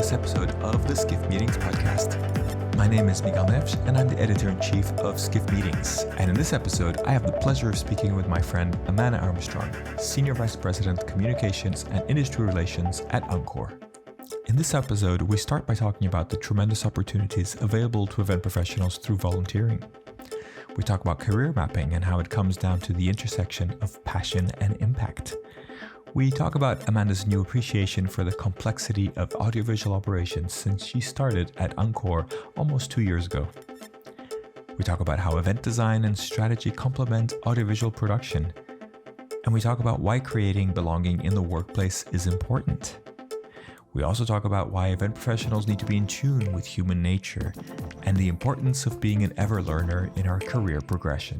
this episode of the Skiff Meetings podcast. My name is Miguel Neves, and I'm the editor-in-chief of Skiff Meetings. And in this episode, I have the pleasure of speaking with my friend Amanda Armstrong, Senior Vice President, Communications and Industry Relations at Encore. In this episode, we start by talking about the tremendous opportunities available to event professionals through volunteering. We talk about career mapping and how it comes down to the intersection of passion and impact. We talk about Amanda's new appreciation for the complexity of audiovisual operations since she started at Encore almost 2 years ago. We talk about how event design and strategy complement audiovisual production. And we talk about why creating belonging in the workplace is important. We also talk about why event professionals need to be in tune with human nature and the importance of being an ever learner in our career progression.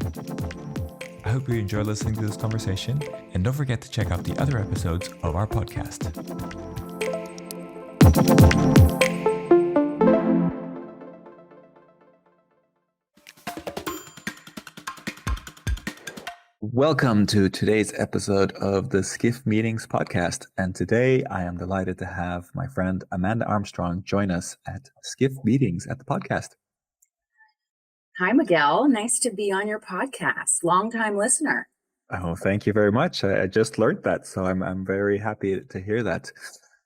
I hope you enjoy listening to this conversation, and don't forget to check out the other episodes of our podcast. Welcome to today's episode of the Skiff Meetings podcast. And today I am delighted to have my friend Amanda Armstrong join us at Skiff Meetings at the podcast. Hi, Miguel. Nice to be on your podcast. Longtime listener. Oh, thank you very much. I just learned that, so I'm very happy to hear that.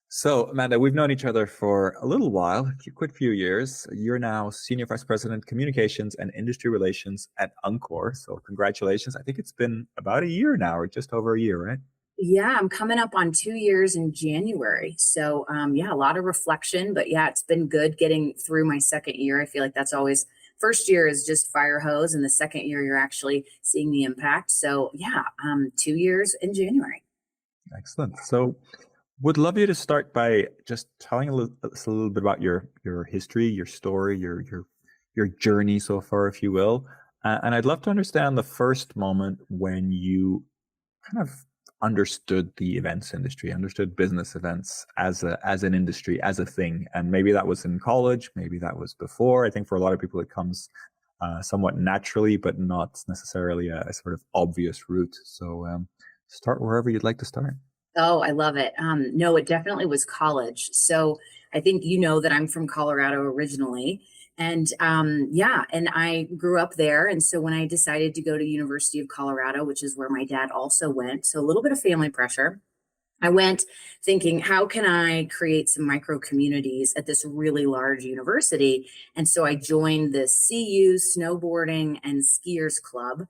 So, Amanda, we've known each other for a little while, a quick few years. You're now Senior Vice President, Communications and Industry Relations at Encore. So congratulations. I think it's been about a year now, or just over a year, right? Yeah, I'm coming up on 2 years in January. So, a lot of reflection, but yeah, it's been good getting through my second year. I feel like that's always, first year is just fire hose, and the second year you're actually seeing the impact. So 2 years in January. Excellent. So would love you to start by just telling us a little bit about your history, your story, your journey so far, if you will. And I'd love to understand the first moment when you kind of understood the events industry, understood business events as an industry, as a thing. And maybe that was in college, maybe that was before. I think for a lot of people, it comes somewhat naturally, but not necessarily a sort of obvious route. So start wherever you'd like to start. Oh, I love it. No, it definitely was college. So I think you know that I'm from Colorado originally. And and I grew up there. And so when I decided to go to University of Colorado, which is where my dad also went, so a little bit of family pressure, I went thinking, how can I create some micro communities at this really large university? And so I joined the CU Snowboarding and Skiers Club,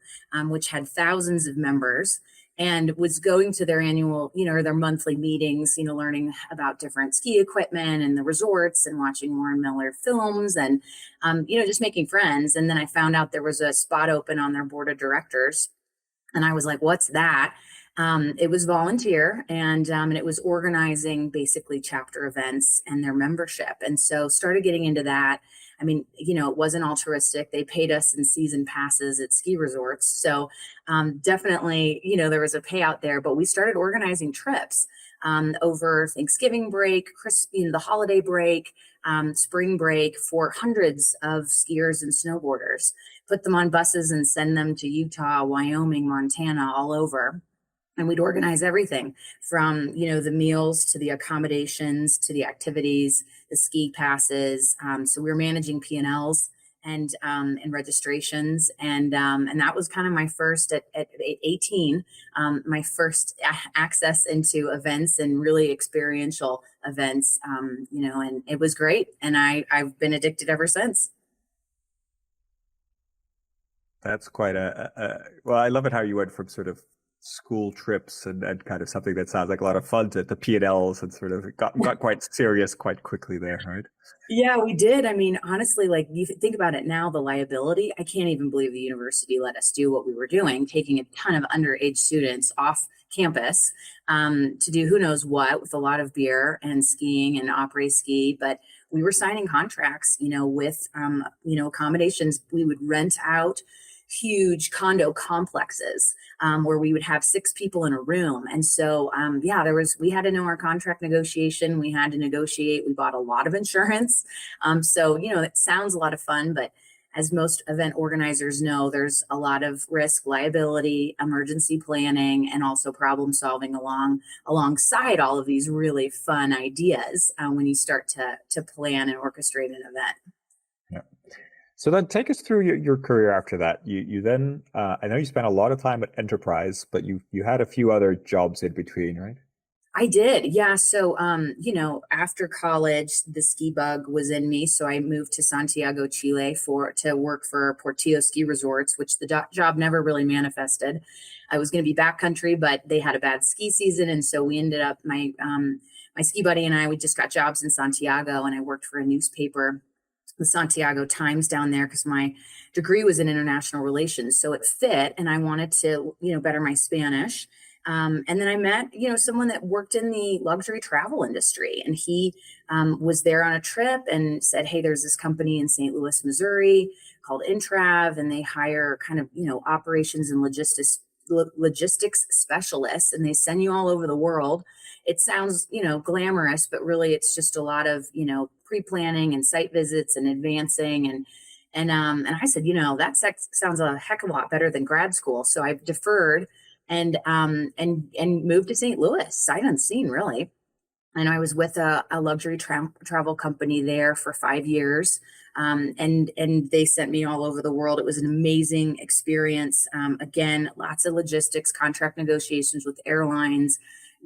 which had thousands of members, and was going to their annual, their monthly meetings, learning about different ski equipment and the resorts and watching Warren Miller films and, just making friends. And then I found out there was a spot open on their board of directors. And I was like, what's that? It was volunteer and it was organizing basically chapter events and their membership. And so started getting into that. I mean, it wasn't altruistic. They paid us in season passes at ski resorts. So definitely, there was a payout there, but we started organizing trips over Thanksgiving break, the holiday break, spring break for hundreds of skiers and snowboarders, put them on buses and send them to Utah, Wyoming, Montana, all over. And we'd organize everything from, the meals to the accommodations to the activities, the ski passes. So we were managing P&Ls and registrations. And that was kind of my first at 18, my first access into events and really experiential events, and it was great. And I've been addicted ever since. That's quite well, I love it how you went from sort of school trips and kind of something that sounds like a lot of fun to P&Ls and sort of got quite serious quite quickly there, right? Yeah, we did. I mean, honestly, like you think about it now, the liability, I can't even believe the university let us do what we were doing, taking a ton of underage students off campus to do who knows what with a lot of beer and skiing and après ski. But we were signing contracts, with, accommodations. We would rent out huge condo complexes where we would have 6 people in a room. And so, we had to know our contract negotiation. We had to negotiate. We bought a lot of insurance. So, it sounds a lot of fun, but as most event organizers know, there's a lot of risk, liability, emergency planning, and also problem solving alongside all of these really fun ideas when you start to plan and orchestrate an event. Yeah. So then take us through your career after that. You then, I know you spent a lot of time at Enterprise, but you had a few other jobs in between, right? I did. Yeah. So, after college, the ski bug was in me. So I moved to Santiago, Chile to work for Portillo Ski Resorts, which the job never really manifested. I was going to be backcountry, but they had a bad ski season. And so we ended up, my ski buddy and I, we just got jobs in Santiago, and I worked for a newspaper, the Santiago Times down there, because my degree was in international relations. So it fit, and I wanted to, better my Spanish. And then I met, someone that worked in the luxury travel industry, and he was there on a trip and said, "Hey, there's this company in St. Louis, Missouri called Intrav, and they hire kind of, operations and logistics specialists, and they send you all over the world. It sounds, glamorous, but really it's just a lot of, pre-planning and site visits and advancing." And I said, that sounds a heck of a lot better than grad school. So I deferred and moved to St. Louis, sight unseen, really. And I was with a luxury travel company there for 5 years. And they sent me all over the world. It was an amazing experience. Again, lots of logistics, contract negotiations with airlines,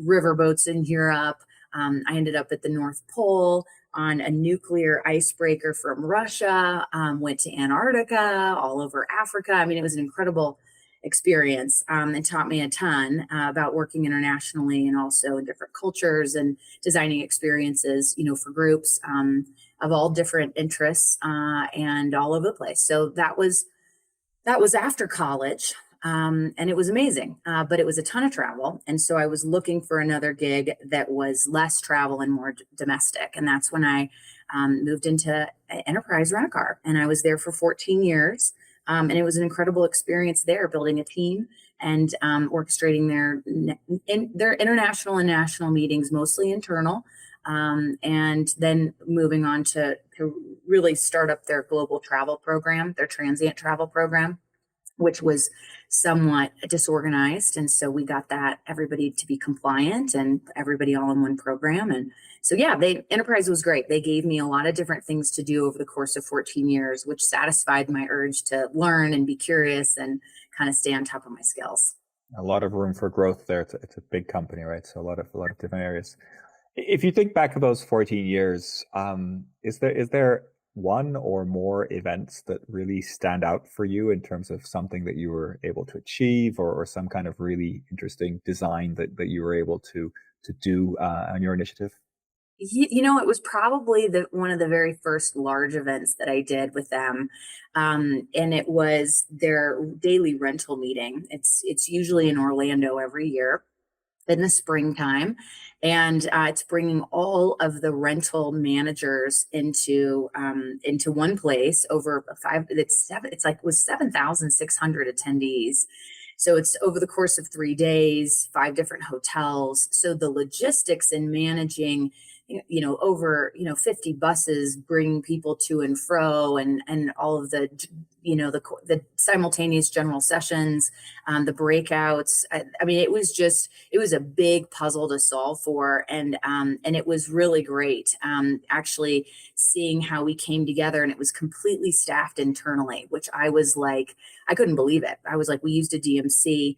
riverboats in Europe. I ended up at the North Pole on a nuclear icebreaker from Russia, went to Antarctica, all over Africa. I mean, it was an incredible experience, and taught me a ton about working internationally and also in different cultures and designing experiences, for groups of all different interests and all over the place. So that was after college. And it was amazing, but it was a ton of travel. And so I was looking for another gig that was less travel and more domestic. And that's when I moved into Enterprise Rent-A-Car. And I was there for 14 years. And it was an incredible experience there, building a team and orchestrating their international and national meetings, mostly internal. And then moving on to really start up their global travel program, their transient travel program, which was somewhat disorganized. And so we got everybody to be compliant and everybody all in one program. And so, yeah, Enterprise was great. They gave me a lot of different things to do over the course of 14 years, which satisfied my urge to learn and be curious and kind of stay on top of my skills. A lot of room for growth there. It's a big company, right? So a lot of different areas. If you think back of those 14 years, is there one or more events that really stand out for you in terms of something that you were able to achieve, or some kind of really interesting design that you were able to do on your initiative? It was probably one of the very first large events that I did with them. And it was their daily rental meeting. It's usually in Orlando every year in the springtime, and it's bringing all of the rental managers into one place over was 7,600 attendees. So it's over the course of 3 days, 5 different hotels. So the logistics in managing, over 50 buses bringing people to and fro, and all of the the simultaneous general sessions, the breakouts. I mean, it was a big puzzle to solve for, and it was really great. Actually seeing how we came together, and it was completely staffed internally, which I was like, I couldn't believe it. I was like, we used a DMC.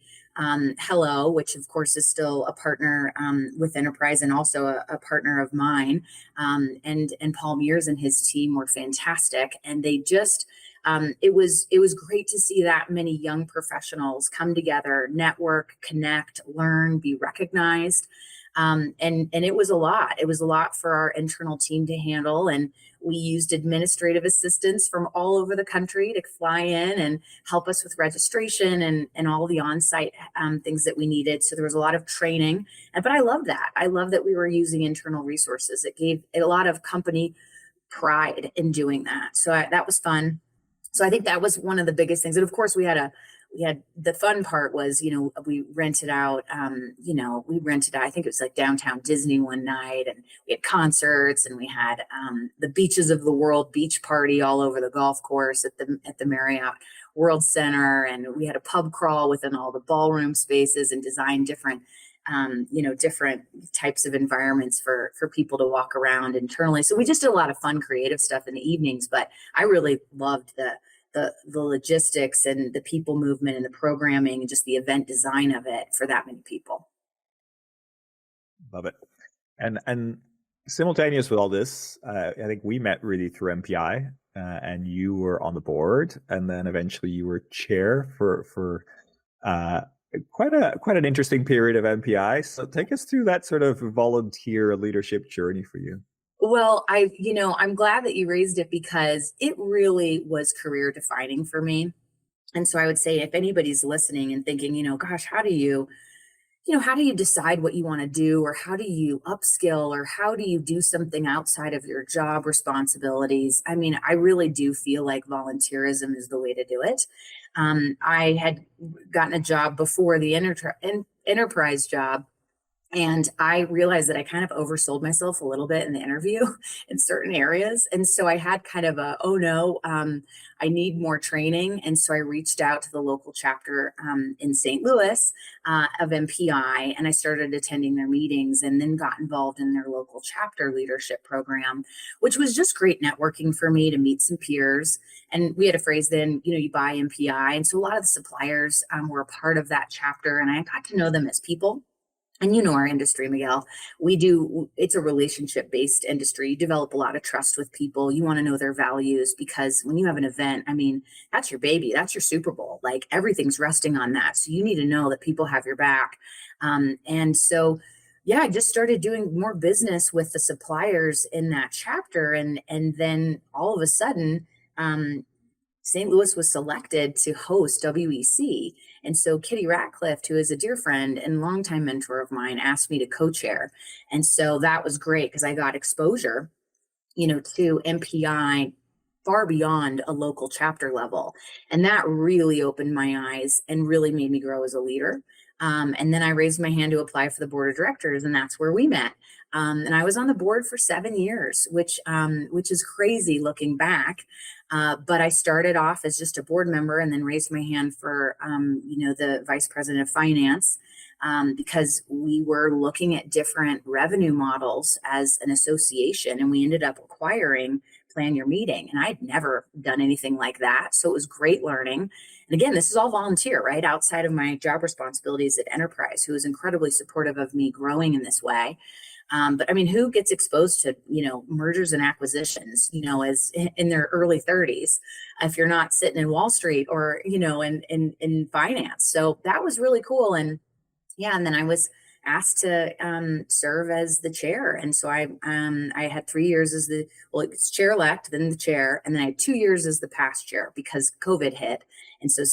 Hello, which of course is still a partner with Enterprise and also a partner of mine. And Paul Mears and his team were fantastic. And they just, it was great to see that many young professionals come together, network, connect, learn, be recognized. And it was a lot. It was a lot for our internal team to handle. And we used administrative assistants from all over the country to fly in and help us with registration and all the on-site things that we needed. So there was a lot of training. But I love that. I love that we were using internal resources. It gave a lot of company pride in doing that. So that was fun. So I think that was one of the biggest things. And of course, we had a we had the fun part was, we rented out, I think it was like downtown Disney one night, and we had concerts, and we had the Beaches of the World beach party all over the golf course at the Marriott World Center, and we had a pub crawl within all the ballroom spaces and designed different different types of environments for people to walk around internally. So we just did a lot of fun, creative stuff in the evenings, but I really loved the logistics and the people movement and the programming and just the event design of it for that many people. Love it. And simultaneous with all this, I think we met really through MPI, and you were on the board, and then eventually you were chair for quite an interesting period of MPI. So take us through that sort of volunteer leadership journey for you. Well, I'm glad that you raised it because it really was career defining for me. And so I would say if anybody's listening and thinking, gosh, how do you decide what you want to do, or how do you upskill, or how do you do something outside of your job responsibilities? I mean, I really do feel like volunteerism is the way to do it. I had gotten a job before the enterprise job, and I realized that I kind of oversold myself a little bit in the interview in certain areas. And so I had kind of oh no, I need more training. And so I reached out to the local chapter in St. Louis of MPI, and I started attending their meetings and then got involved in their local chapter leadership program, which was just great networking for me to meet some peers. And we had a phrase then, you buy MPI. And so a lot of the suppliers were a part of that chapter, and I got to know them as people. And our industry, Miguel, it's a relationship-based industry. You develop a lot of trust with people. You want to know their values, because when you have an event, I mean, that's your baby, that's your Super Bowl. Like, everything's resting on that. So you need to know that people have your back. And so, yeah, I just started doing more business with the suppliers in that chapter. And then all of a sudden, St. Louis was selected to host WEC. And so Kitty Ratcliffe, who is a dear friend and longtime mentor of mine, asked me to co-chair. And so that was great because I got exposure, to MPI far beyond a local chapter level. And that really opened my eyes and really made me grow as a leader. And then I raised my hand to apply for the board of directors, and that's where we met. And I was on the board for 7 years, which is crazy looking back. But I started off as just a board member, and then raised my hand for, the vice president of finance, because we were looking at different revenue models as an association, and we ended up acquiring Plan Your Meeting. And I'd never done anything like that. So it was great learning. And again, this is all volunteer, right? Outside of my job responsibilities at Enterprise, who was incredibly supportive of me growing in this way. But I mean, who gets exposed to, mergers and acquisitions, as in their early 30s, if you're not sitting in Wall Street or, in finance. So that was really cool. And yeah, and then I was asked to serve as the chair. And so I had 3 years as it's chair-elect, then the chair, and then I had 2 years as the past chair because COVID hit. And so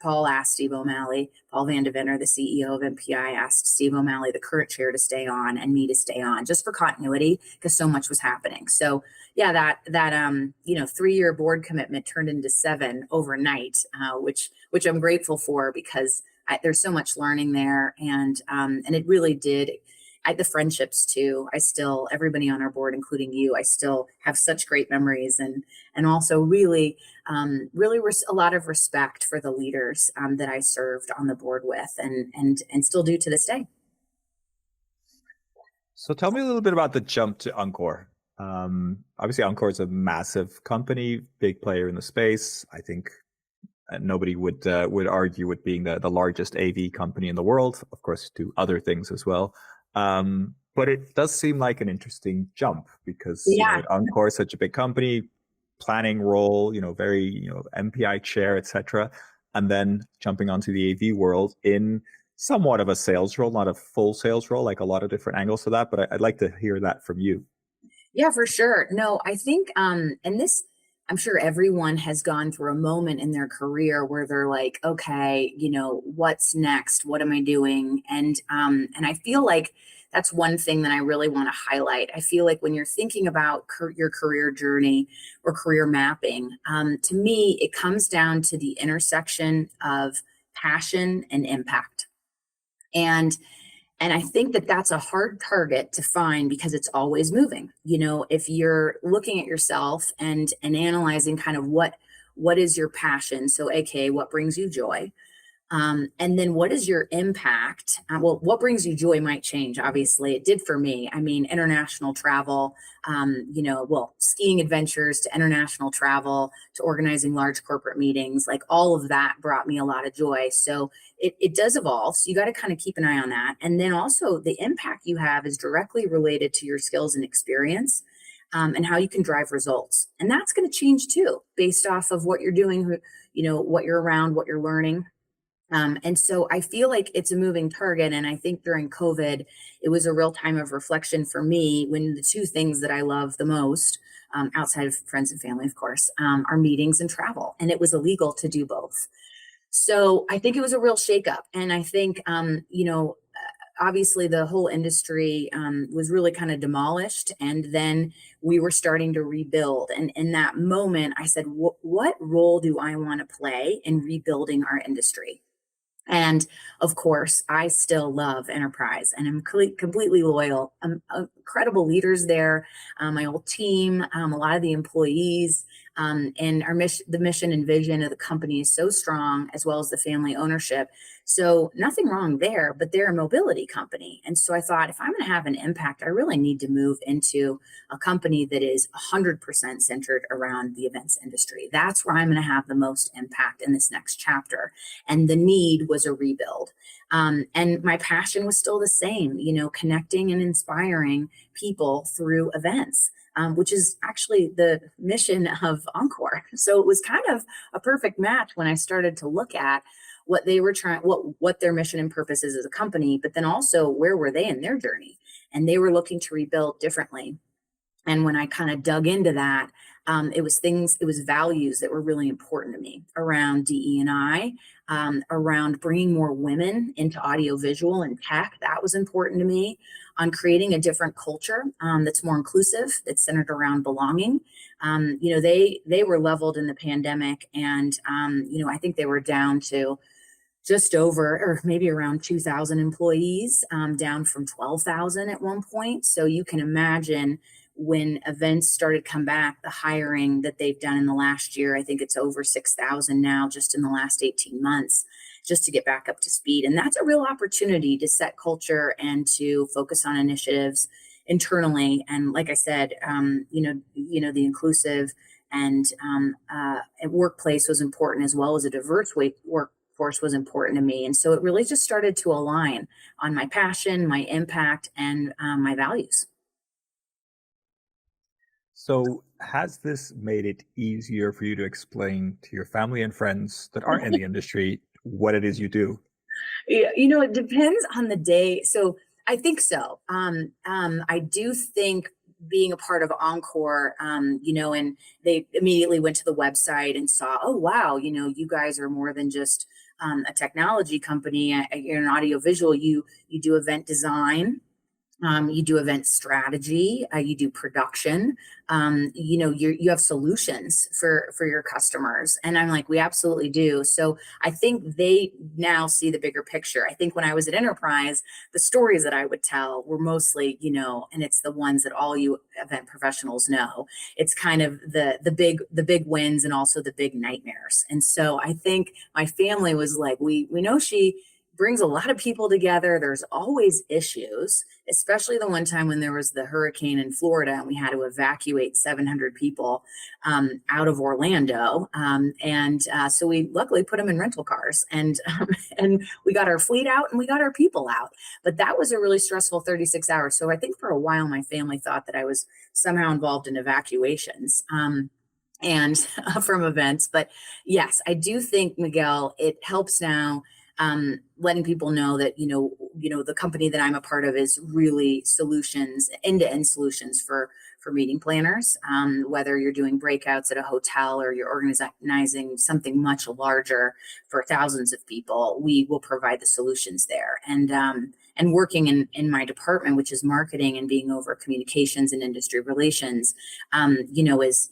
Paul asked Steve O'Malley, Paul Van Deventer, the CEO of MPI, asked Steve O'Malley, the current chair, to stay on and me to stay on, just for continuity, because so much was happening. So yeah, that 3-year board commitment turned into 7 overnight, which I'm grateful for, because there's so much learning there, and it really did. The friendships too. Everybody on our board, including you, I still have such great memories, and also really a lot of respect for the leaders that I served on the board with, and still do to this day. So tell me a little bit about the jump to Encore. Obviously, Encore is a massive company, big player in the space. I think nobody would argue with being the largest AV company in the world. Of course, do other things as well. But it does seem like an interesting jump because Encore is such a big company, planning role, very, MPI chair, etc. And then jumping onto the AV world in somewhat of a sales role, not a full sales role, like a lot of different angles to that. But I'd like to hear that from you. Yeah, for sure. No, I think, and this, I'm sure everyone has gone through a moment in their career where they're like, okay, what's next? What am I doing? And I feel like that's one thing that I really want to highlight. I feel like when you're thinking about your career journey or career mapping, to me, it comes down to the intersection of passion and impact. And and I think that that's a hard target to find because it's always moving. If you're looking at yourself and analyzing kind of what is your passion, so aka what brings you joy, and then what is your impact? Well, what brings you joy might change. Obviously, it did for me. I mean, international travel, skiing adventures to international travel to organizing large corporate meetings, like all of that brought me a lot of joy. So it does evolve. So you got to kind of keep an eye on that. And then also the impact you have is directly related to your skills and experience. And how you can drive results. And that's going to change too, based off of what you're doing, what you're around, what you're learning. And so I feel like it's a moving target. And I think during COVID, it was a real time of reflection for me when the two things that I love the most, outside of friends and family, of course, are meetings and travel. And it was illegal to do both. So I think it was a real shakeup. And I think, obviously the whole industry was really kind of demolished. And then we were starting to rebuild. And in that moment, I said, what role do I want to play in rebuilding our industry? And of course, I still love enterprise and I'm completely loyal. Incredible leaders there, my old team, a lot of the employees, and the mission and vision of the company is so strong, as well as the family ownership. So nothing wrong there, but they're a mobility company. And so I thought, if I'm going to have an impact, I really need to move into a company that is 100% centered around the events industry. That's where I'm going to have the most impact in this next chapter. And the need was a rebuild. And my passion was still the same, connecting and inspiring people through events. Which is actually the mission of Encore. So it was kind of a perfect match when I started to look at what they were trying, what their mission and purpose is as a company, but then also where were they in their journey? And they were looking to rebuild differently. And when I kind of dug into that, it was values that were really important to me around DE&I, around bringing more women into audiovisual and tech. That was important to me, on creating a different culture that's more inclusive, that's centered around belonging. They were leveled in the pandemic, and I think they were down to just over, or maybe around 2,000 employees, down from 12,000 at one point. So you can imagine when events started come back, the hiring that they've done in the last year, I think it's over 6,000 now, just in the last 18 months, just to get back up to speed. And that's a real opportunity to set culture and to focus on initiatives internally. And like I said, the inclusive and workplace was important, as well as a diverse workforce was important to me. And so it really just started to align on my passion, my impact, and my values. So has this made it easier for you to explain to your family and friends that aren't in the industry what it is you do? Yeah, it depends on the day. So I think so. I do think being a part of Encore, and they immediately went to the website and saw, oh, wow, you guys are more than just a technology company. You're an audiovisual. You do event design. You do event strategy, you do production, you have solutions for your customers. And I'm like, we absolutely do. So I think they now see the bigger picture. I think when I was at Enterprise, the stories that I would tell were mostly, and it's the ones that all you event professionals know. It's kind of the big wins and also the big nightmares. And so I think my family was like, we know she brings a lot of people together. There's always issues, especially the one time when there was the hurricane in Florida and we had to evacuate 700 people out of Orlando. So we luckily put them in rental cars and we got our fleet out and we got our people out. But that was a really stressful 36 hours. So I think for a while, my family thought that I was somehow involved in evacuations. And from events. But yes, I do think, Miguel, it helps now. letting people know that, the company that I'm a part of is really solutions, end-to-end solutions for meeting planners. Whether you're doing breakouts at a hotel or you're organizing something much larger for thousands of people, we will provide the solutions there. And working in my department, which is marketing and being over communications and industry relations,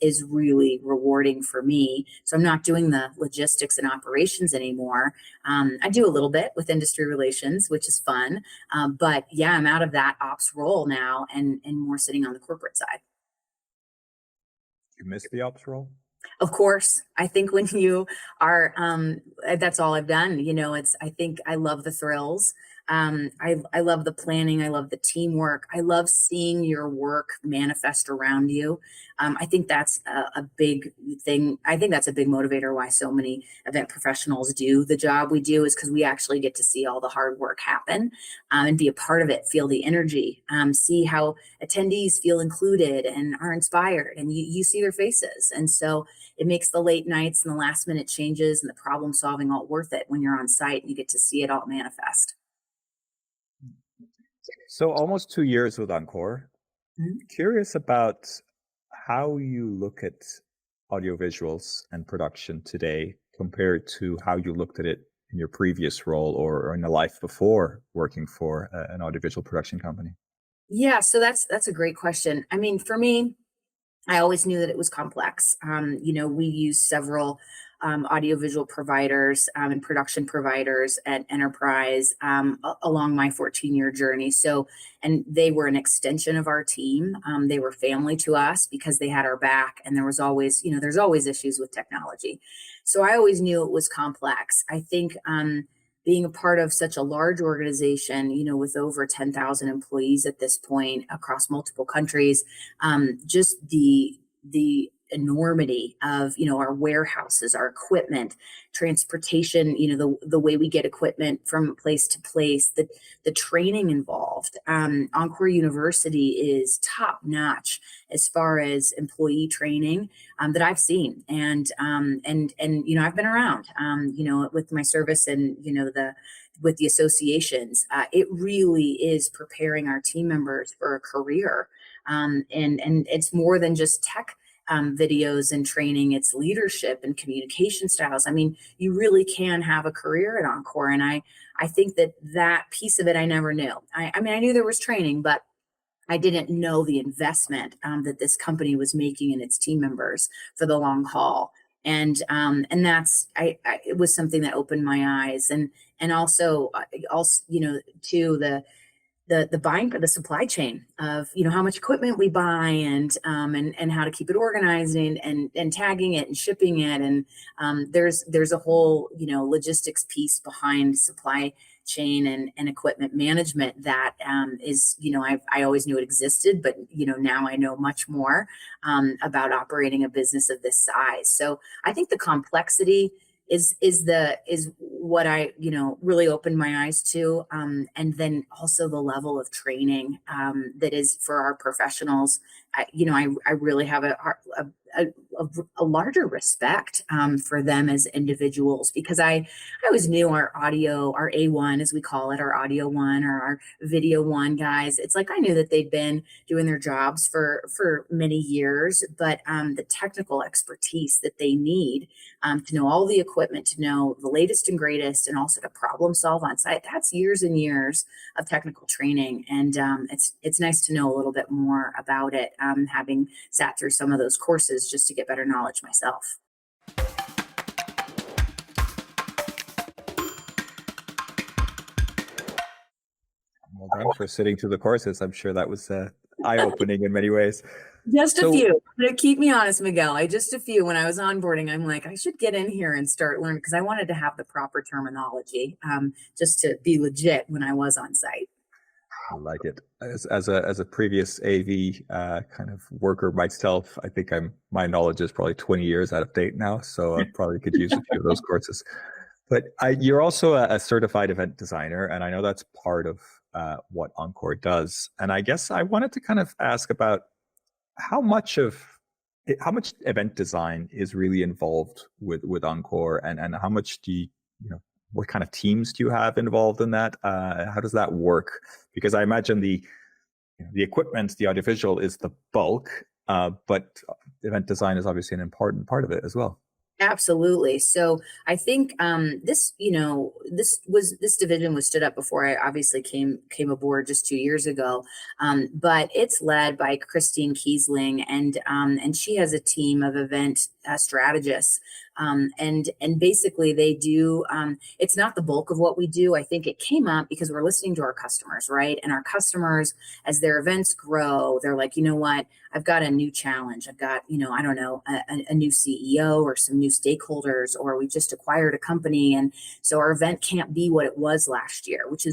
is really rewarding for me. So I'm not doing the logistics and operations anymore. I do a little bit with industry relations, which is fun. But yeah, I'm out of that ops role now and more sitting on the corporate side. You miss the ops role? Of course, I think when you are, that's all I've done. I think I love the thrills. I love the planning. I love the teamwork. I love seeing your work manifest around you. I think that's a big thing. I think that's a big motivator why so many event professionals do the job we do, is because we actually get to see all the hard work happen, and be a part of it, feel the energy, see how attendees feel included and are inspired, and you see their faces. And so it makes the late nights and the last minute changes and the problem solving all worth it when you're on site and you get to see it all manifest. So almost 2 years with Encore. Mhm. Curious about how you look at audiovisuals and production today compared to how you looked at it in your previous role or in the life before working for an audiovisual production company. Yeah, so that's a great question. I mean, for me, I always knew that it was complex. We use several audiovisual providers and production providers at Enterprise along my 14-year journey. So, and they were an extension of our team. They were family to us because they had our back, and there was always, there's always issues with technology. So I always knew it was complex. I think being a part of such a large organization, with over 10,000 employees at this point across multiple countries, just the enormity of our warehouses, our equipment, transportation, the way we get equipment from place to place, the training involved. Encore University is top notch as far as employee training that I've seen, and I've been around, with my service and with the associations. It really is preparing our team members for a career, and it's more than just tech videos and training. It's leadership and communication styles. I mean, you really can have a career at Encore. And I think that piece of it, I never knew. I mean, I knew there was training, but I didn't know the investment that this company was making in its team members for the long haul. And that's, it was something that opened my eyes, and also, to the buying, the supply chain of how much equipment we buy, and how to keep it organized, and tagging it and shipping it, and there's a whole logistics piece behind supply chain and equipment management that is I always knew it existed, but now I know much more about operating a business of this size. So I think the complexity is what I really opened my eyes to, and then also the level of training that is for our professionals. I really have a larger respect for them as individuals, because I always knew our audio, our A1 as we call it, our audio one or our video one guys. It's like I knew that they'd been doing their jobs for many years, but the technical expertise that they need to know all the equipment, to know the latest and greatest, and also to problem solve on site, that's years and years of technical training. And it's nice to know a little bit more about it, having sat through some of those courses just to get better knowledge myself. Well done for sitting through the courses. I'm sure that was eye-opening in many ways. Just a few. To keep me honest, Miguel, just a few. When I was onboarding, I'm like, I should get in here and start learning, because I wanted to have the proper terminology, just to be legit when I was on site. I like it. As a previous AV kind of worker myself, I think my knowledge is probably 20 years out of date now, so I probably could use a few of those courses. But you're also a certified event designer, and I know that's part of what Encore does. And I guess I wanted to kind of ask about how much event design is really involved with Encore, and how much do you what kind of teams do you have involved in that? How does that work? Because I imagine the equipment, the audiovisual is the bulk, but event design is obviously an important part of it as well. Absolutely. So I think this, this division was stood up before I obviously came aboard just 2 years ago. But it's led by Christine Kiesling, and she has a team of event strategists. And basically they do. It's not the bulk of what we do. I think it came up because we're listening to our customers, right? And our customers, as their events grow, they're like, you know what? I've got a new challenge. I've got, I don't know, a new CEO or some new stakeholders, or we just acquired a company. And so our event can't be what it was last year, which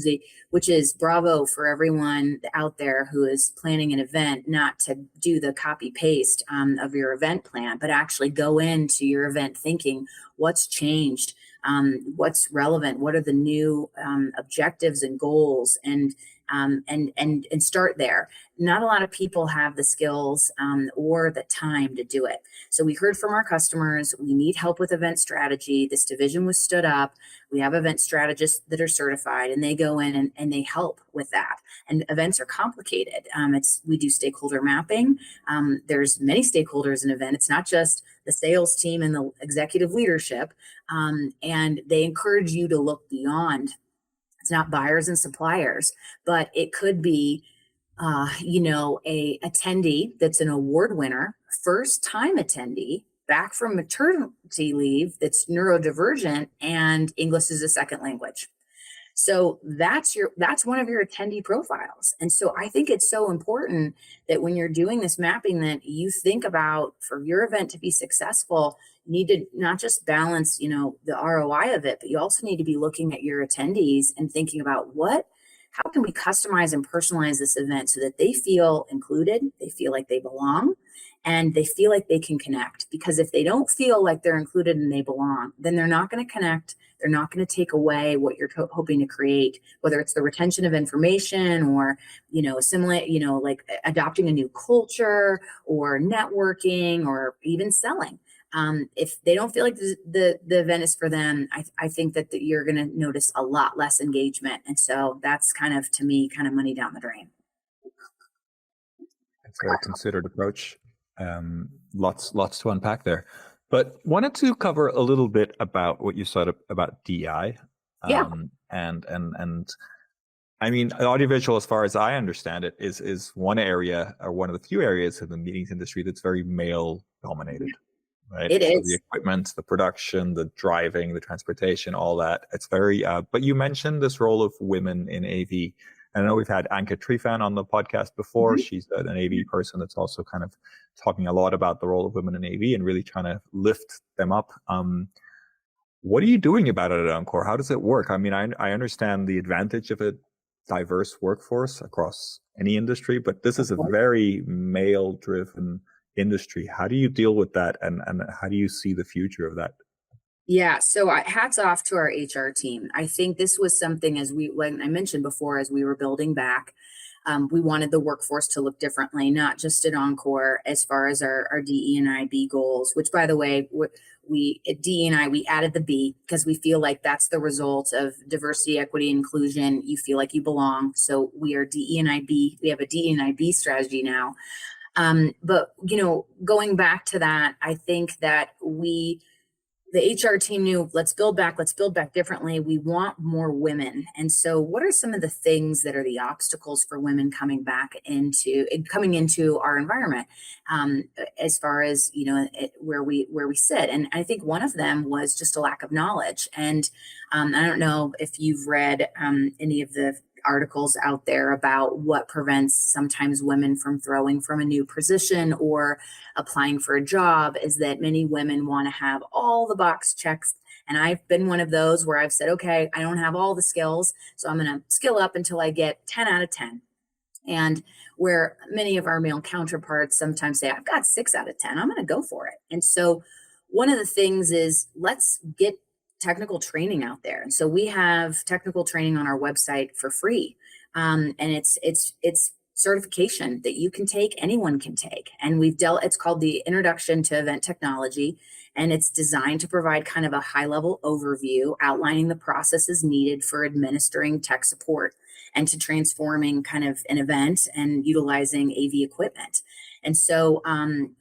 is bravo for everyone out there who is planning an event, not to do the copy paste of your event plan, but actually go into your event thinking what's changed, what's relevant, what are the new objectives and goals, and start there. Not a lot of people have the skills or the time to do it. So we heard from our customers, we need help with event strategy. This division was stood up. We have event strategists that are certified, and they go in and they help with that. And events are complicated. We do stakeholder mapping. There's many stakeholders in an event. It's not just the sales team and the executive leadership. And they encourage you to look beyond. It's not buyers and suppliers, but it could be, a attendee that's an award winner, first time attendee back from maternity leave that's neurodivergent and English is a second language. So that's one of your attendee profiles. And so I think it's so important that when you're doing this mapping, that you think about, for your event to be successful, you need to not just balance, the ROI of it, but you also need to be looking at your attendees and thinking about how can we customize and personalize this event so that they feel included, they feel like they belong, and they feel like they can connect. Because if they don't feel like they're included and they belong, then they're not going to connect. They're not going to take away what you're hoping to create, whether it's the retention of information or, assimilate, like adopting a new culture or networking or even selling. If they don't feel like the event is for them, I think that you're going to notice a lot less engagement. And so that's kind of, to me, kind of money down the drain. It's a very considered approach. Lots to unpack there. But wanted to cover a little bit about what you said about DEI. Yeah. And I mean, audiovisual, as far as I understand it, is one area, or one of the few areas of the meetings industry that's very male dominated. Right? It is. The equipment, the production, the driving, the transportation, all that. It's very, but you mentioned this role of women in AV. And I know we've had Anka Trifan on the podcast before. Mm-hmm. She's an AV person that's also kind of talking a lot about the role of women in AV and really trying to lift them up. What are you doing about it at Encore? How does it work? I mean, I understand the advantage of a diverse workforce across any industry, but this is a very male-driven industry. How do you deal with that, and how do you see the future of that? Yeah, so hats off to our HR team. I think this was something, like I mentioned before, as we were building back, we wanted the workforce to look differently, not just at Encore, as far as our DE&IB goals, which, by the way, we at DE&I, we added the B because we feel like that's the result of diversity, equity, inclusion. You feel like you belong. So we are DE&IB. We have a DE&IB strategy now. But, going back to that, I think that the HR team knew, let's build back differently. We want more women. And so what are some of the things that are the obstacles for women coming into our environment, as far as, where we sit? And I think one of them was just a lack of knowledge. And I don't know if you've read any of the articles out there about what prevents sometimes women from throwing from a new position or applying for a job, is that many women want to have all the box checks. And I've been one of those where I've said, okay, I don't have all the skills, so I'm going to skill up until I get 10 out of 10. And where many of our male counterparts sometimes say, I've got 6 out of 10, I'm going to go for it. And so one of the things is, let's get technical training out there. And so we have technical training on our website for free. And it's certification that you can take, anyone can take. And it's called the Introduction to Event Technology. And it's designed to provide kind of a high level overview outlining the processes needed for administering tech support and to transforming kind of an event and utilizing AV equipment. And so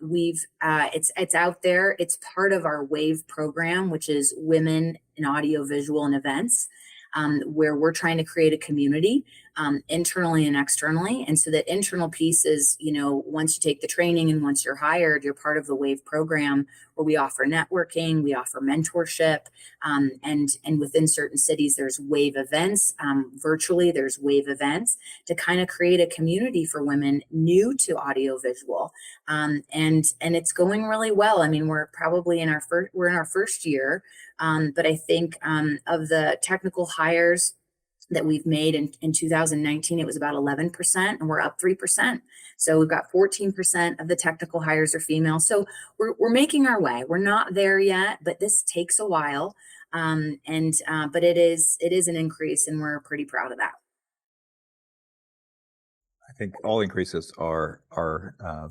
it's out there. It's part of our WAVE program, which is Women in Audio, Visual, and Events, where we're trying to create a community internally and externally. And so that internal piece is, once you take the training and once you're hired, you're part of the WAVE program, where we offer networking, we offer mentorship, and within certain cities, there's WAVE events. Virtually, there's WAVE events to kind of create a community for women new to audiovisual. And it's going really well. I mean, we're probably in our first year, but I think of the technical hires that we've made in 2019, it was about 11%, and we're up 3%. So we've got 14% of the technical hires are female. So we're making our way. We're not there yet, but this takes a while. But it is an increase, and we're pretty proud of that. I think all increases are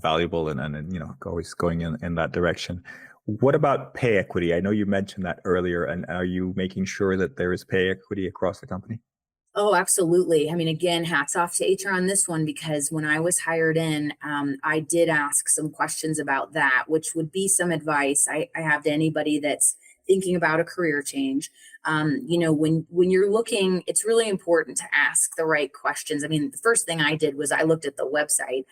valuable and always going in that direction. What about pay equity? I know you mentioned that earlier, and are you making sure that there is pay equity across the company? Oh, absolutely. I mean, again, hats off to HR on this one, because when I was hired in, I did ask some questions about that, which would be some advice I have to anybody that's thinking about a career change. When you're looking, it's really important to ask the right questions. I mean, the first thing I did was I looked at the website,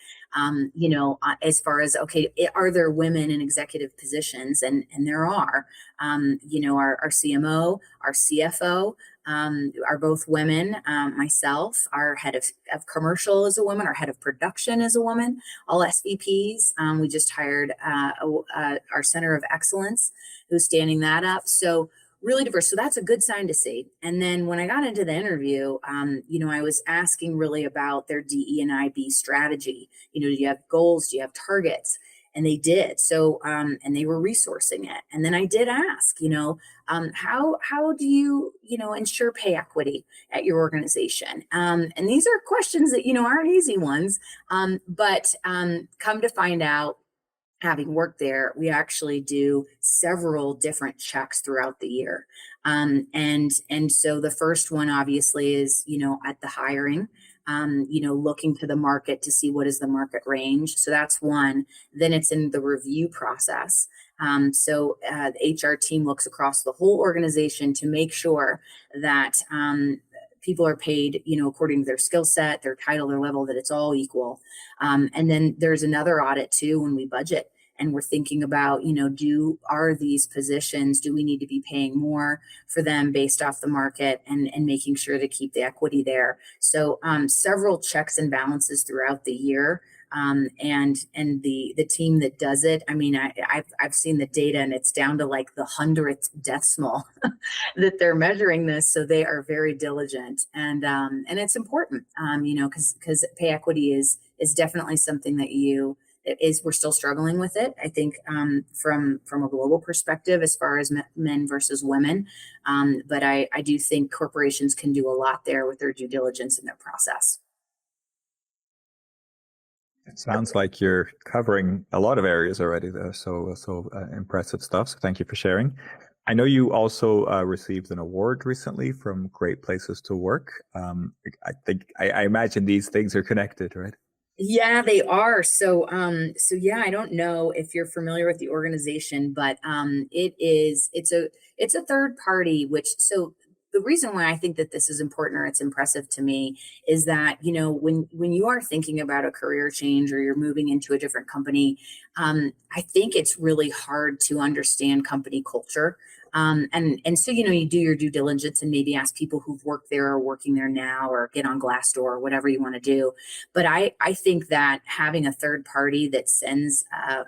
as far as, okay, are there women in executive positions? And there are. Our CMO, our CFO, are both women. Myself, our head of commercial is a woman. Our head of production is a woman. All SVPs. We just hired our center of excellence, who's standing that up. So really diverse. So that's a good sign to see. And then when I got into the interview, I was asking really about their DE&IB strategy. Do you have goals? Do you have targets? And they did. So, and they were resourcing it. And then I did ask, how do you, ensure pay equity at your organization? And these are questions that, aren't easy ones. But come to find out, having worked there, we actually do several different checks throughout the year. And so the first one obviously is, at the hiring, looking to the market to see what is the market range. So that's one. Then it's in the review process. So the HR team looks across the whole organization to make sure that people are paid, according to their skill set, their title, their level, that it's all equal. And then there's another audit too when we budget. And we're thinking about, are these positions, do we need to be paying more for them based off the market, and making sure to keep the equity there. So several checks and balances throughout the year. And the team that does it, I mean, I've seen the data, and it's down to like the 100th decimal that they're measuring this. So they are very diligent, and it's important, because pay equity is definitely something that we're still struggling with it. I think from a global perspective, as far as men versus women, but I do think corporations can do a lot there with their due diligence in their process. It sounds like you're covering a lot of areas already there. So impressive stuff. So thank you for sharing. I know you also received an award recently from Great Places to Work. I imagine these things are connected, right? Yeah, they are. So yeah, I don't know if you're familiar with the organization, but it's a third party, so the reason why I think that this is important, or it's impressive to me, is that, when you are thinking about a career change, or you're moving into a different company, I think it's really hard to understand company culture. And so, you do your due diligence and maybe ask people who've worked there or working there now, or get on Glassdoor or whatever you want to do. But I think that having a third party that sends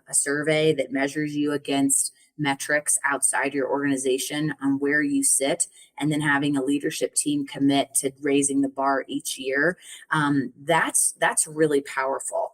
a survey that measures you against metrics outside your organization on where you sit, and then having a leadership team commit to raising the bar each year, that's really powerful,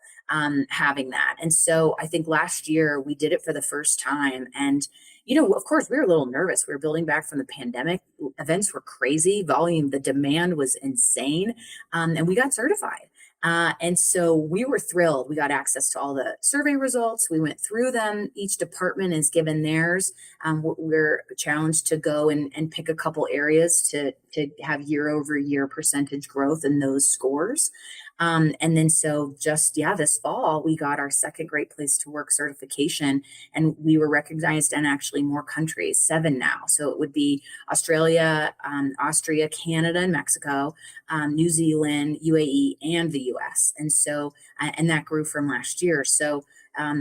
having that. And so I think last year we did it for the first time, and of course, we were a little nervous. We were building back from the pandemic. Events were crazy. The demand was insane. And we got certified. And so we were thrilled. We got access to all the survey results. We went through them. Each department is given theirs. We're challenged to go and pick a couple areas to have year over year percentage growth in those scores. And then so just, yeah, this fall, we got our second Great Place to Work certification, and we were recognized in actually more countries, 7 now. So it would be Australia, Austria, Canada, and Mexico, New Zealand, UAE, and the US. And so, and that grew from last year. So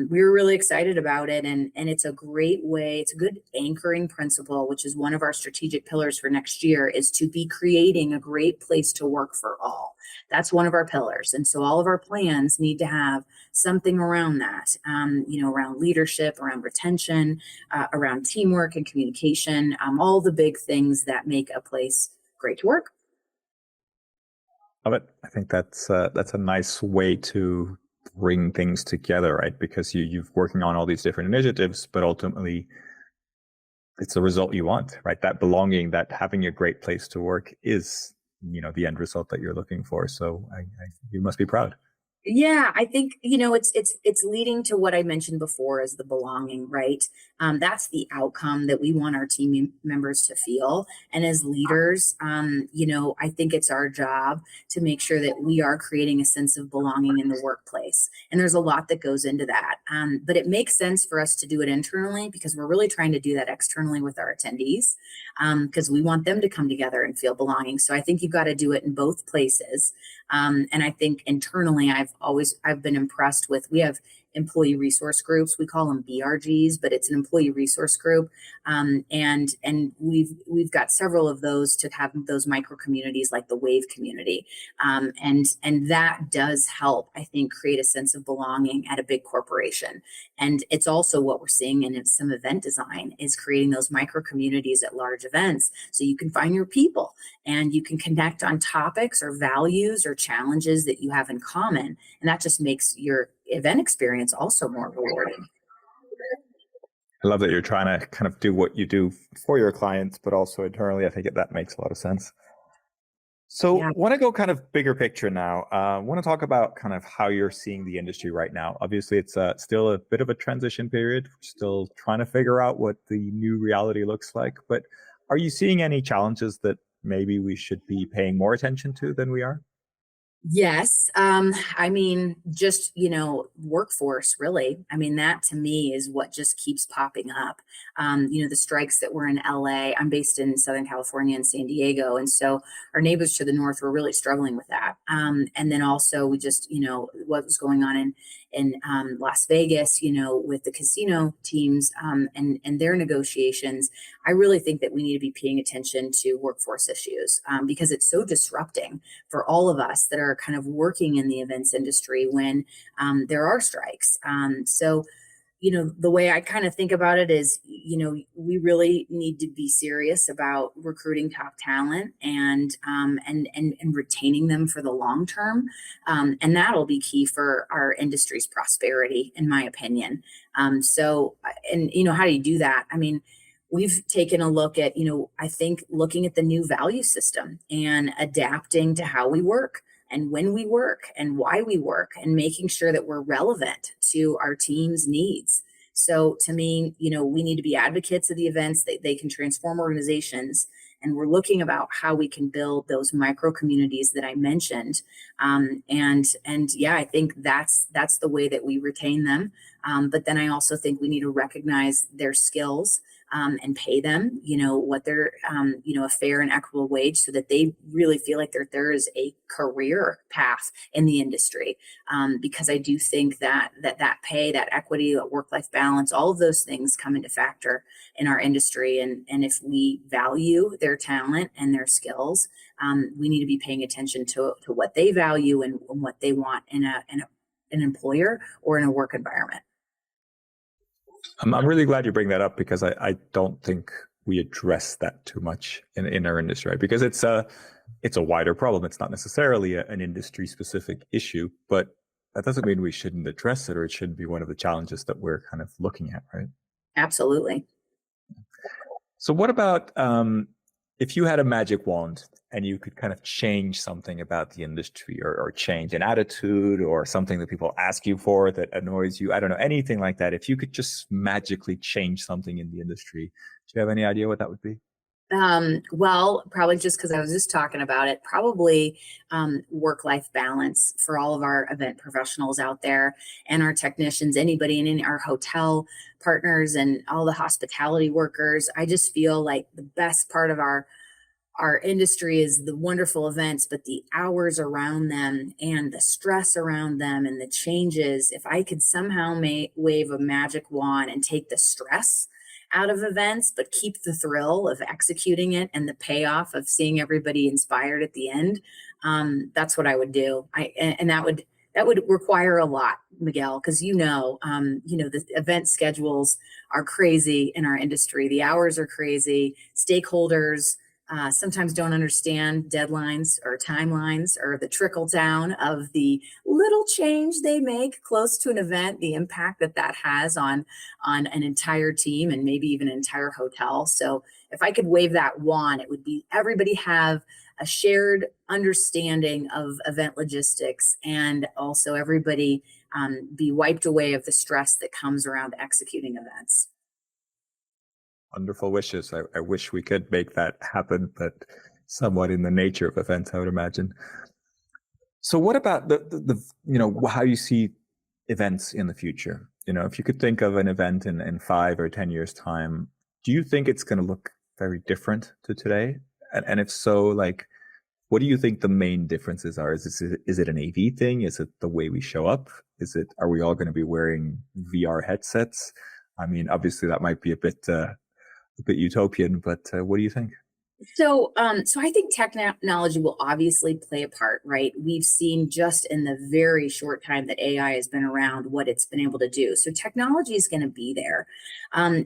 we were really excited about it. And it's a great way, it's a good anchoring principle, which is one of our strategic pillars for next year, is to be creating a great place to work for all. That's one of our pillars. And so all of our plans need to have something around that, around leadership, around retention, around teamwork and communication, all the big things that make a place great to work. Love it. I think that's a nice way to bring things together, right? Because you've working on all these different initiatives, but ultimately it's the result you want, right? That belonging, that having a great place to work is, the end result that you're looking for. So you must be proud. Yeah, I think, it's leading to what I mentioned before as the belonging, right? That's the outcome that we want our team members to feel. And as leaders, I think it's our job to make sure that we are creating a sense of belonging in the workplace. And there's a lot that goes into that. But it makes sense for us to do it internally, because we're really trying to do that externally with our attendees, because we want them to come together and feel belonging. So I think you've got to do it in both places. And I think internally, I've been impressed with, we have employee resource groups. We call them BRGs, but it's an employee resource group. And we've got several of those to have those micro communities like the WAVE community. And that does help, I think, create a sense of belonging at a big corporation. And it's also what we're seeing in some event design, is creating those micro communities at large events, so you can find your people and you can connect on topics or values or challenges that you have in common. And that just makes your event experience also more rewarding. I love that you're trying to kind of do what you do for your clients, but also internally. I think that makes a lot of sense. So I want to go kind of bigger picture now. I want to talk about kind of how you're seeing the industry right now. Obviously, it's still a bit of a transition period. We're still trying to figure out what the new reality looks like. But are you seeing any challenges that maybe we should be paying more attention to than we are? Yes. Just, workforce, really. That to me is what just keeps popping up. The strikes that were in LA, I'm based in Southern California and San Diego. And so our neighbors to the north were really struggling with that. And then also we just, what was going on in Las Vegas, with the casino teams and their negotiations. I really think that we need to be paying attention to workforce issues because it's so disrupting for all of us that are kind of working in the events industry when there are strikes. So, the way I kind of think about it is, we really need to be serious about recruiting top talent and retaining them for the long term. And that'll be key for our industry's prosperity, in my opinion. How do you do that? We've taken a look at, I think looking at the new value system and adapting to how we work and when we work and why we work, and making sure that we're relevant to our team's needs. So to me, we need to be advocates of the events that they can transform organizations. And we're looking about how we can build those micro communities that I mentioned. I think that's the way that we retain them. But then I also think we need to recognize their skills and pay them, what they're, a fair and equitable wage, so that they really feel like there is a career path in the industry. Because I do think that pay, that equity, that work-life balance, all of those things come into factor in our industry. And if we value their talent and their skills, we need to be paying attention to what they value and what they want in an employer or in a work environment. I'm really glad you bring that up, because I don't think we address that too much in our industry, right? Because it's a wider problem. It's not necessarily an industry specific issue, but that doesn't mean we shouldn't address it, or it shouldn't be one of the challenges that we're kind of looking at, right? Absolutely. So what about if you had a magic wand and you could kind of change something about the industry, or change an attitude or something that people ask you for that annoys you, I don't know, anything like that. If you could just magically change something in the industry, do you have any idea what that would be? Well, probably just because I was just talking about it, probably work-life balance for all of our event professionals out there and our technicians, anybody in our hotel partners and all the hospitality workers. I just feel like the best part of our industry is the wonderful events, but the hours around them and the stress around them and the changes. If I could somehow wave a magic wand and take the stress out of events, but keep the thrill of executing it and the payoff of seeing everybody inspired at the end, that's what I would do. And that would require a lot, Miguel, because the event schedules are crazy in our industry. The hours are crazy. Stakeholders sometimes don't understand deadlines or timelines or the trickle down of the little change they make close to an event, the impact that has on an entire team and maybe even an entire hotel. So if I could wave that wand, it would be everybody have a shared understanding of event logistics, and also everybody be wiped away of the stress that comes around executing events. Wonderful wishes. I wish we could make that happen, but somewhat in the nature of events, I would imagine. So what about the how you see events in the future? If you could think of an event in 5 or 10 years time, do you think it's going to look very different to today? And if so, like, what do you think the main differences are? Is it an AV thing? Is it the way we show up? Are we all going to be wearing VR headsets? I mean, obviously that might be a bit utopian, but what do you think? So I think technology will obviously play a part, right? We've seen just in the very short time that AI has been around what it's been able to do. So technology is going to be there.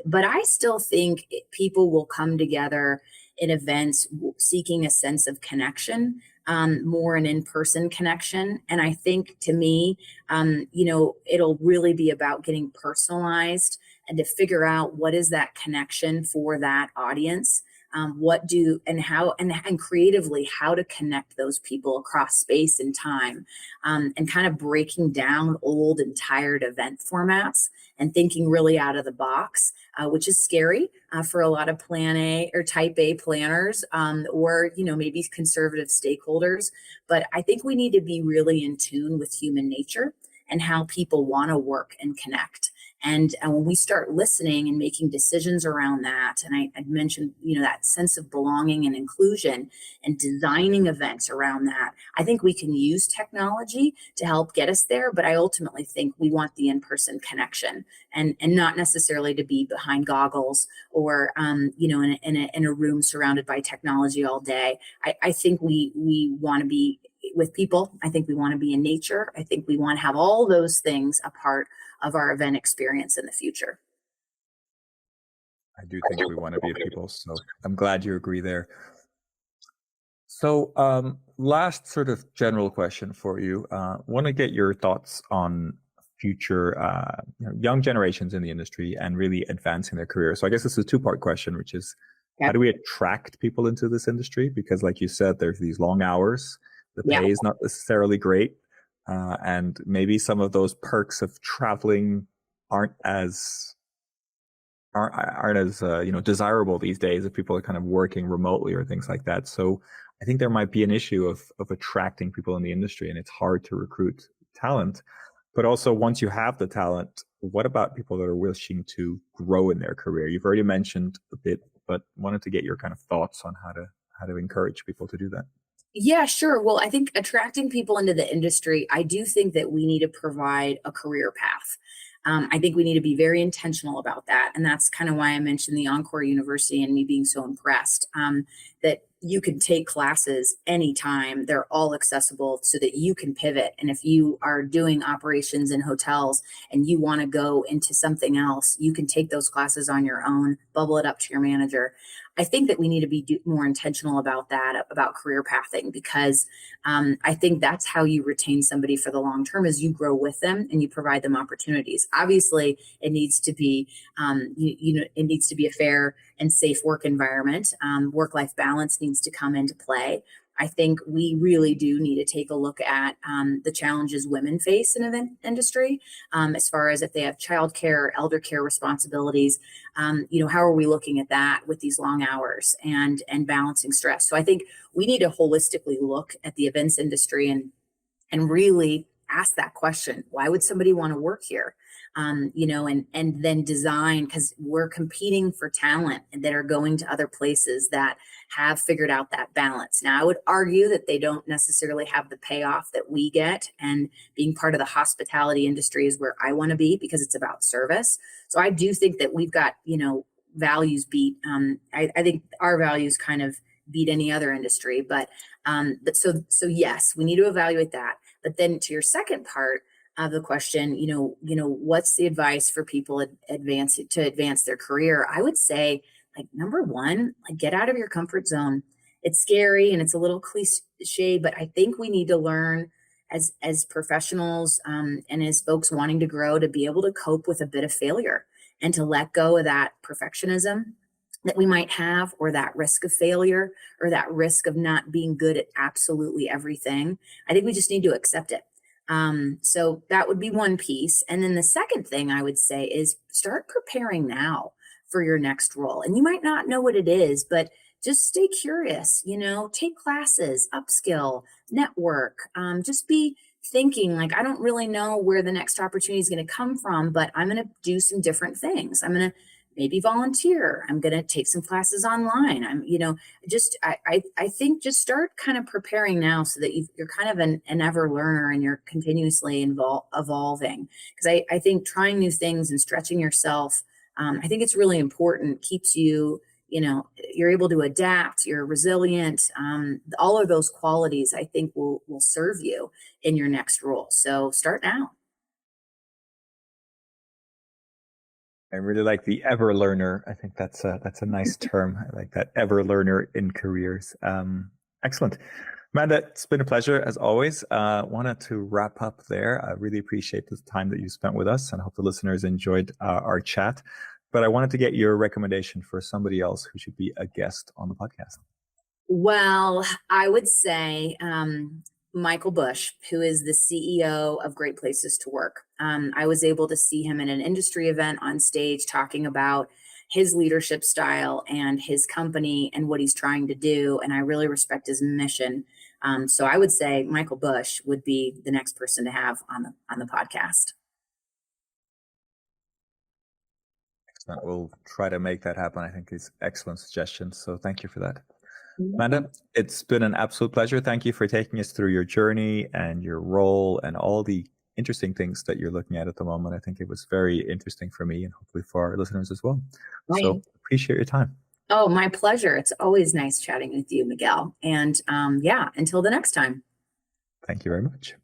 But I still think people will come together in events seeking a sense of connection, more an in-person connection. And I think, to me, it'll really be about getting personalized and to figure out what is that connection for that audience. And creatively how to connect those people across space and time, and kind of breaking down old and tired event formats and thinking really out of the box, which is scary for a lot of Plan A or Type A planners, or maybe conservative stakeholders. But I think we need to be really in tune with human nature and how people want to work and connect. And when we start listening and making decisions around that, and I mentioned, that sense of belonging and inclusion and designing events around that, I think we can use technology to help get us there. But I ultimately think we want the in-person connection, and not necessarily to be behind goggles or, in a room surrounded by technology all day. I think we want to be with people. I think we want to be in nature. I think we want to have all those things a part of our event experience in the future. I do think we want to be people, so I'm glad you agree there. So last sort of general question for you. Want to get your thoughts on future young generations in the industry and really advancing their career. So I guess this is a two-part question, which is, how do we attract people into this industry? Because like you said, there's these long hours. The pay is not necessarily great. And maybe some of those perks of traveling aren't as desirable these days if people are kind of working remotely or things like that. So I think there might be an issue of attracting people in the industry, and it's hard to recruit talent. But also, once you have the talent, what about people that are wishing to grow in their career? You've already mentioned a bit, but wanted to get your kind of thoughts on how to encourage people to do that. Yeah, sure. Well, I think attracting people into the industry, I do think that we need to provide a career path. I think we need to be very intentional about that. And that's kind of why I mentioned the Encore University and me being so impressed, that you can take classes anytime. They're all accessible so that you can pivot. And if you are doing operations in hotels and you want to go into something else, you can take those classes on your own, bubble it up to your manager. I think that we need to be more intentional about that, about career pathing, because I think that's how you retain somebody for the long term, is you grow with them and you provide them opportunities. Obviously, it needs to be, it needs to be a fair and safe work environment. Work-life balance needs to come into play. I think we really do need to take a look at the challenges women face in event industry, as far as if they have childcare, elder care responsibilities. How are we looking at that with these long hours and balancing stress? So I think we need to holistically look at the events industry and really ask that question: why would somebody want to work here? And then design, because we're competing for talent that are going to other places that have figured out that balance. Now, I would argue that they don't necessarily have the payoff that we get, and being part of the hospitality industry is where I want to be because it's about service. So I do think that we've got, values beat. I think our values kind of beat any other industry, but so yes, we need to evaluate that. But then to your second part of the question, what's the advice for people to advance their career? I would say, number one, get out of your comfort zone. It's scary and it's a little cliche, but I think we need to learn as professionals and as folks wanting to grow, to be able to cope with a bit of failure and to let go of that perfectionism that we might have, or that risk of failure, or that risk of not being good at absolutely everything. I think we just need to accept it. So that would be one piece. And then the second thing I would say is start preparing now for your next role. And you might not know what it is, but just stay curious, take classes, upskill, network, just be thinking I don't really know where the next opportunity is going to come from, but I'm going to do some different things. I'm going to maybe volunteer. I'm going to take some classes online. I think just start kind of preparing now so that you're kind of an ever learner and you're continuously evolving. Because I think trying new things and stretching yourself, I think it's really important, keeps you, you're able to adapt, you're resilient. All of those qualities I think will serve you in your next role. So start now. I really like the ever learner. I think that's a nice term. I like that, ever learner in careers. Excellent. Amanda, it's been a pleasure as always. Wanted to wrap up there. I really appreciate the time that you spent with us, and I hope the listeners enjoyed our chat. But I wanted to get your recommendation for somebody else who should be a guest on the podcast. Well, I would say Michael Bush, who is the CEO of Great Places to Work. I was able to see him in an industry event on stage talking about his leadership style and his company and what he's trying to do. And I really respect his mission. So I would say Michael Bush would be the next person to have on the podcast. Excellent. We'll try to make that happen. I think it's excellent suggestions. So thank you for that. Amanda, it's been an absolute pleasure. Thank you for taking us through your journey and your role and all the interesting things that you're looking at the moment. I think it was very interesting for me and hopefully for our listeners as well. Right. So appreciate your time. Oh, my pleasure. It's always nice chatting with you, Miguel. And until the next time. Thank you very much.